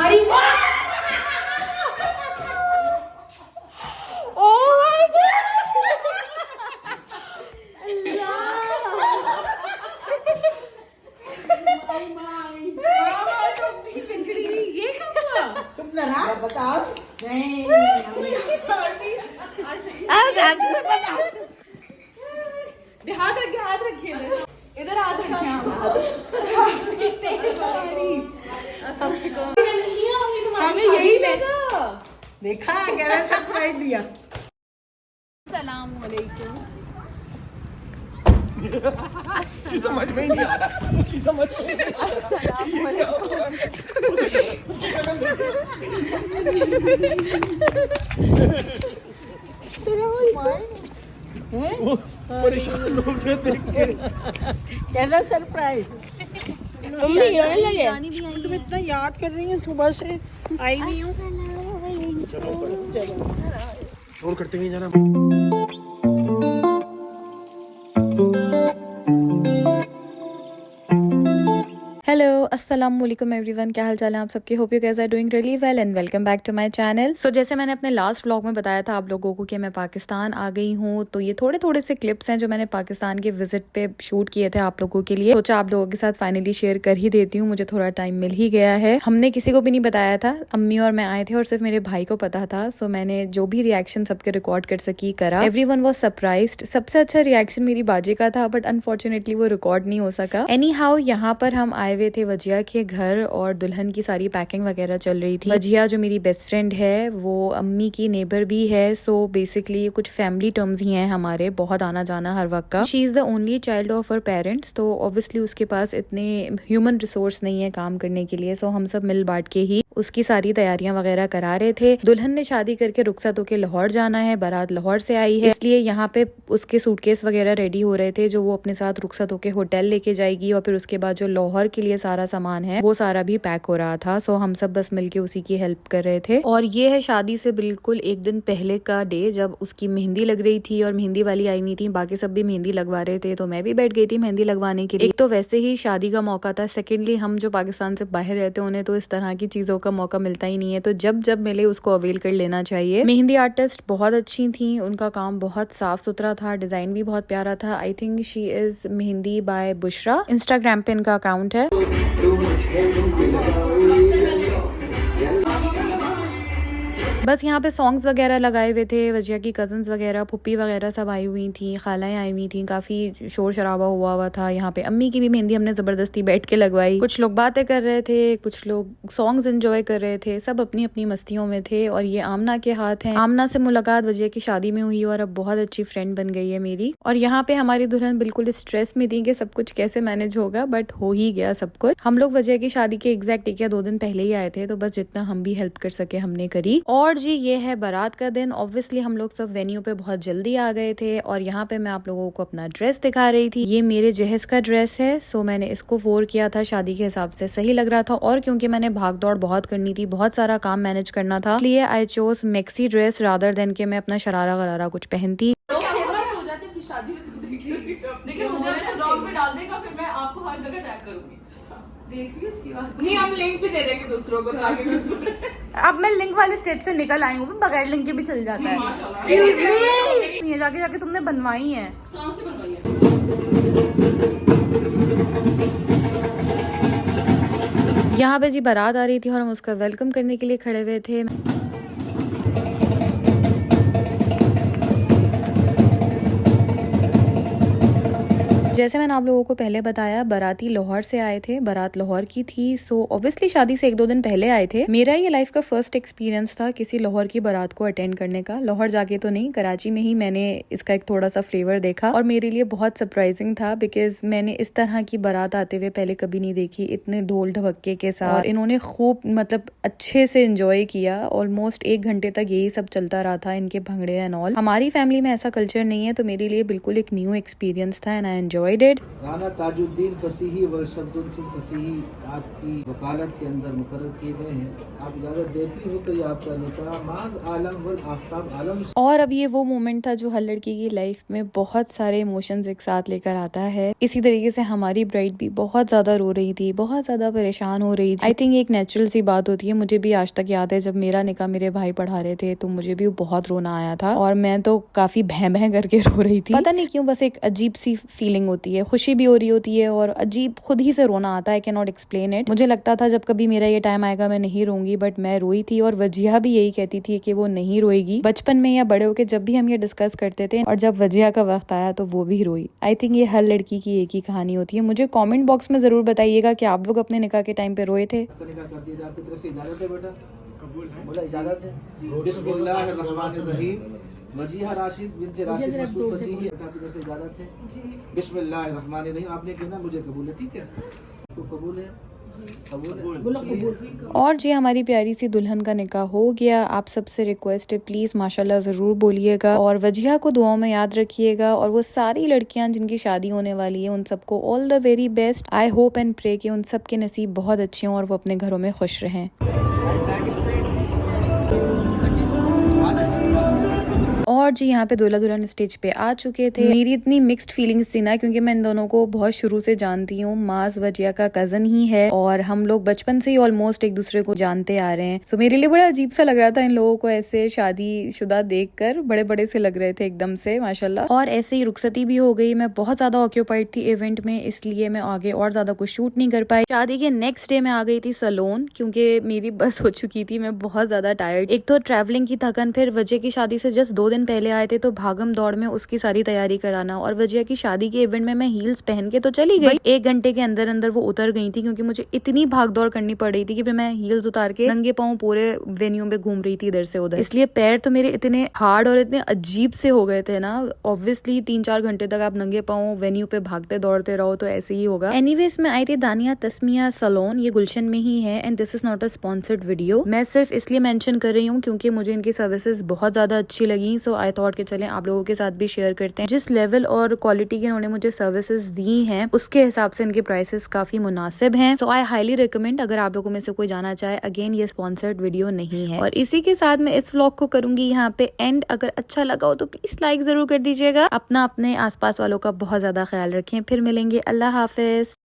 अरे बताओ नहीं हाथ रखिए, हाथ रखिए इधर, हाथ रखिए। हमें यही लगा। देखा कैसे सरप्राइज दिया। सलाम वालेकुम। उसकी समझ में ही नहीं आ रहा, उसकी समझ में नहीं आ अस्सलाम वालेकुम। वो परेशान लोग हैं देख के। कैसा सरप्राइज। मम्मी रोने लगे। तुम इतना याद कर रही हैं, सुबह से आई नहीं हूँ। चलो शोर करते हुए जाना। हेलो अस्सलाम वालेकुम एवरीवन, क्या हाल चाल है आप सबके। Hope you guys are doing really well and welcome back to my channel. So जैसे मैंने अपने लास्ट व्लॉग में बताया था आप लोगों को कि मैं पाकिस्तान आ गई हूँ, तो ये थोड़े थोड़े से क्लिप्स हैं जो मैंने पाकिस्तान के विजिट पे शूट किए थे आप लोगों के लिए। सोचा आप लोगों के साथ फाइनली शेयर कर ही देती हूँ, मुझे थोड़ा टाइम मिल ही गया है। हमने किसी को भी नहीं बताया था, अम्मी और मैं आए थे और सिर्फ मेरे भाई को पता था। सो मैंने जो भी रिएक्शन सबके रिकॉर्ड कर सकी करा। Everyone was surprised. सबसे अच्छा रिएक्शन मेरी बाजी का था, बट अनफॉर्चुनेटली वो रिकॉर्ड नहीं हो सका। एनी हाउ यहाँ पर हम आए हुए थे वजिया के घर और दुल्हन की सारी पैकिंग वगैरह चल रही थी। वजिया जो मेरी बेस्ट फ्रेंड है वो अम्मी की नेबर भी है, सो बेसिकली कुछ फैमिली टर्म्स ही हैं हमारे, बहुत आना जाना हर वक्त का। She is the only child of her parents, तो ऑब्वियसली उसके पास इतने ह्यूमन रिसोर्स नहीं है काम करने के लिए। सो हम सब मिल बांट के ही उसकी सारी तैयारियां वगैरह करा रहे थे। दुल्हन ने शादी करके रुखसत होके लाहौर जाना है, बारात लाहौर से आई है, इसलिए यहाँ पे उसके सूटकेस वगैरह रेडी हो रहे थे जो वो अपने साथ रुखसत होके होटल लेके जाएगी, और फिर उसके बाद जो लाहौर के लिए सारा सामान है वो सारा भी पैक हो रहा था। सो हम सब बस मिलके उसी की हेल्प कर रहे थे। और ये है शादी से बिल्कुल एक दिन पहले का डे, जब उसकी मेहंदी लग रही थी और मेहंदी वाली आई नहीं थी, बाकी सब भी मेहंदी लगवा रहे थे, तो मैं भी बैठ गई थी मेहंदी लगवाने के लिए। एक तो वैसे ही शादी का मौका था, सेकेंडली हम जो पाकिस्तान से बाहर रहते उन्हें तो इस तरह की चीजों का मौका मिलता ही नहीं है, तो जब जब मिले उसको अवेल कर लेना चाहिए। मेहंदी आर्टिस्ट बहुत अच्छी थी, उनका काम बहुत साफ सुथरा था, डिजाइन भी बहुत प्यारा था। I think she is mehndi by Bushra, Instagram पे इनका अकाउंट है। बस यहाँ पे सॉन्ग्स वगैरह लगाए हुए थे, वजिया की कजन्स वगैरह, पुप्पी वगैरह सब आई हुई थी, खालाएं आई हुई थी, काफ़ी शोर शराबा हुआ था। यहाँ पे अम्मी की भी मेहंदी हमने ज़बरदस्ती बैठ के लगवाई। कुछ लोग बातें कर रहे थे, कुछ लोग सॉन्ग्स एंजॉय कर रहे थे, सब अपनी अपनी मस्तियों में थे। और ये आमना के हाथ हैं, आमना से मुलाकात वजिया की शादी में हुई और अब बहुत अच्छी फ्रेंड बन गई है मेरी। और यहाँ पे हमारी दुल्हन बिल्कुल स्ट्रेस में थी कि सब कुछ कैसे मैनेज होगा, बट हो ही गया सब कुछ। हम लोग वजिया की शादी के एग्जैक्ट 1 या 2 दिन पहले ही आए थे, तो बस जितना हम भी हेल्प कर सके हमने करी। और जी ये है बारात का दिन। ऑब्वियसली हम लोग सब वेन्यू पे बहुत जल्दी आ गए थे, और यहाँ पे मैं आप लोगों को अपना ड्रेस दिखा रही थी। ये मेरे जहेज का ड्रेस है, सो मैंने इसको वोर किया था, शादी के हिसाब से सही लग रहा था। और क्योंकि मैंने भाग दौड़ बहुत करनी थी, बहुत सारा काम मैनेज करना था, इसलिए I chose maxi dress rather than के मैं अपना शरारा वरारा कुछ पहनती। शादी में तो देखिए मुझे ब्लॉग में डाल देगा, फिर मैं आपको हर जगह टैग करूंगी। देख ली उसकी बात नहीं, हम लिंक भी दे देंगे दूसरों को ताकि अब मैं लिंक वाले स्टेज से निकल आई हूँ, बगैर लिंक के भी चल जाता है। एक्सक्यूज मी, ये जाके जाके तुमने बनवाई है। कहाँ से बनवाई है? यहाँ पे जी बारात आ रही थी और हम उसका वेलकम करने के लिए खड़े हुए थे। जैसे मैंने आप लोगों को पहले बताया, बाराती लाहौर से आए थे, बारात लाहौर की थी। सो ऑब्वियसली शादी से 1-2 दिन पहले आए थे। मेरा ये लाइफ का फर्स्ट एक्सपीरियंस था किसी लाहौर की बारात को अटेंड करने का। लाहौर जाके तो नहीं, कराची में ही मैंने इसका एक थोड़ा सा फ्लेवर देखा, और मेरे लिए बहुत सरप्राइजिंग था, बिकॉज मैंने इस तरह की बारात आते हुए पहले कभी नहीं देखी, इतने ढोल ढबक्के के साथ। और इन्होंने खूब मतलब अच्छे से एंजॉय किया। ऑलमोस्ट 1 घंटे तक यही सब चलता रहा था, इनके भंगड़े एंड ऑल। हमारी फैमिली में ऐसा कल्चर नहीं है, तो मेरे लिए बिल्कुल एक न्यू एक्सपीरियंस था and I enjoy enjoyed it. Rana Tajuddin Fasihi व शब्दुल फसीही आपकी वकालत के अंदर मुकर्रर किए गए हैं। आप इजाज़त देती हो तो ये आपका निकाह माज आलम वल आफ्ताब आलम। और अब ये वो मोमेंट था जो हर लड़की की लाइफ में बहुत सारे इमोशंस एक साथ लेकर आता है। इसी तरीके से हमारी ब्राइड भी बहुत ज्यादा रो रही थी, बहुत ज्यादा परेशान हो रही थी। आई थिंक एक नेचुरल सी बात होती है। मुझे भी आज तक याद है जब मेरा निकाह मेरे भाई पढ़ा रहे थे तो मुझे भी बहुत रोना आया था और मैं तो काफी भैं भैं करके रो रही थी। पता नहीं क्यों, बस एक अजीब सी फीलिंग होती है, खुशी भी हो रही होती है और अजीब खुद ही से रोना आता है। I can not explain it. मुझे लगता था जब कभी मेरा ये टाइम आएगा मैं नहीं रोऊंगी, बट मैं रोई थी और वजिया भी यही कहती थी कि वो नहीं रोएगी। बचपन में या बड़े होके जब भी हम ये डिस्कस करते थे और जब वजिया का वक्त आया तो वो भी रोई। आई थिंक ये हर लड़की की एक ही कहानी होती है। मुझे कमेंट बॉक्स में जरूर बताइएगा कि आप लोग अपने निकाह के टाइम पे रोए थे। निकाह कर दिया, आपकी तरफ से इजाज़त है बेटा? कबूल है। बोला इजाज़त है। बिस्मिल्लाहिर्रहमानिर्रहीम। वजीहा राशिद बिनते राशिद मसूद फसीही आपकी तरफ से इजाज़त है जी। बिस्मिल्लाहिर्रहमानिर्रहीम। आपने कहना मुझे कबूल है, ठीक है? आपको कबूल है? और जी हमारी प्यारी सी दुल्हन का निकाह हो गया। आप सबसे रिक्वेस्ट है प्लीज माशाल्लाह जरूर बोलिएगा और वजिहा को दुआओं में याद रखिएगा और वो सारी लड़कियां जिनकी शादी होने वाली है उन सबको all the very best. I hope and pray कि उन सब के नसीब बहुत अच्छे हों और वो अपने घरों में खुश रहें। और जी यहाँ पे दूल्हा दुल्हन स्टेज पे आ चुके थे। मेरी इतनी मिक्स्ड फीलिंग्स थी ना, क्योंकि मैं इन दोनों को बहुत शुरू से जानती हूँ। माज वजिया का कजन ही है और हम लोग बचपन से ही ऑलमोस्ट एक दूसरे को जानते आ रहे हैं। सो मेरे लिए बड़ा अजीब सा लग रहा था इन लोगों को ऐसे शादीशुदा देखकर। बड़े बड़े से लग रहे थे एकदम से माशाल्लाह। और ऐसे ही रुखसती भी हो गई। मैं बहुत ज्यादा ऑक्यूपाइड थी इवेंट में, इसलिए मैं आगे और ज्यादा कुछ शूट नहीं कर पाई। शादी के नेक्स्ट डे मैं आ गई थी सलोन, क्योंकि मेरी बस हो चुकी थी। मैं बहुत ज्यादा टायर्ड, एक तो ट्रैवलिंग की थकन, फिर वजिया की शादी से जस्ट 2 दिन पहले आए थे तो भागम दौड़ में उसकी सारी तैयारी कराना। और वजिया की शादी के इवेंट में मैं हील्स पहन के तो चली गई, 1 घंटे के अंदर अंदर वो उतर गई थी, क्योंकि मुझे इतनी भाग दौड़ करनी पड़ रही थी कि मैं हील्स उतार के नंगे पांव पूरे वेन्यू में घूम रही थी इधर से उधर। इसलिए पैर तो मेरे इतने हार्ड और इतने अजीब से हो गए थे ना। ऑब्वियसली 3-4 घंटे तक आप नंगे पांव वेन्यू पे भागते दौड़ते रहो तो ऐसे ही होगा। एनीवेज मैं आई थी दानिया तस्मिया सलोन, ये गुलशन में ही है and this is not a sponsored video. मैं सिर्फ इसलिए मेंशन कर रही हूँ क्योंकि मुझे इनकी सर्विसेज बहुत ज्यादा अच्छी लगी। सो आई थॉट के चले आप लोगों के साथ भी शेयर करते हैं। जिस लेवल और क्वालिटी के इन्होंने मुझे सर्विसेज दी हैं उसके हिसाब से इनके प्राइसेस काफी मुनासिब हैं। सो आई हाईली रिकमेंड, अगर आप लोगों में से कोई जाना चाहे। अगेन ये स्पॉन्सर्ड वीडियो नहीं है। और इसी के साथ मैं इस व्लॉग को करूंगी यहाँ पे एंड। अगर अच्छा लगा हो तो प्लीज लाइक जरूर कर दीजिएगा। अपना अपने आसपास वालों का बहुत ज्यादा ख्याल रखें। फिर मिलेंगे। अल्लाह हाफिज।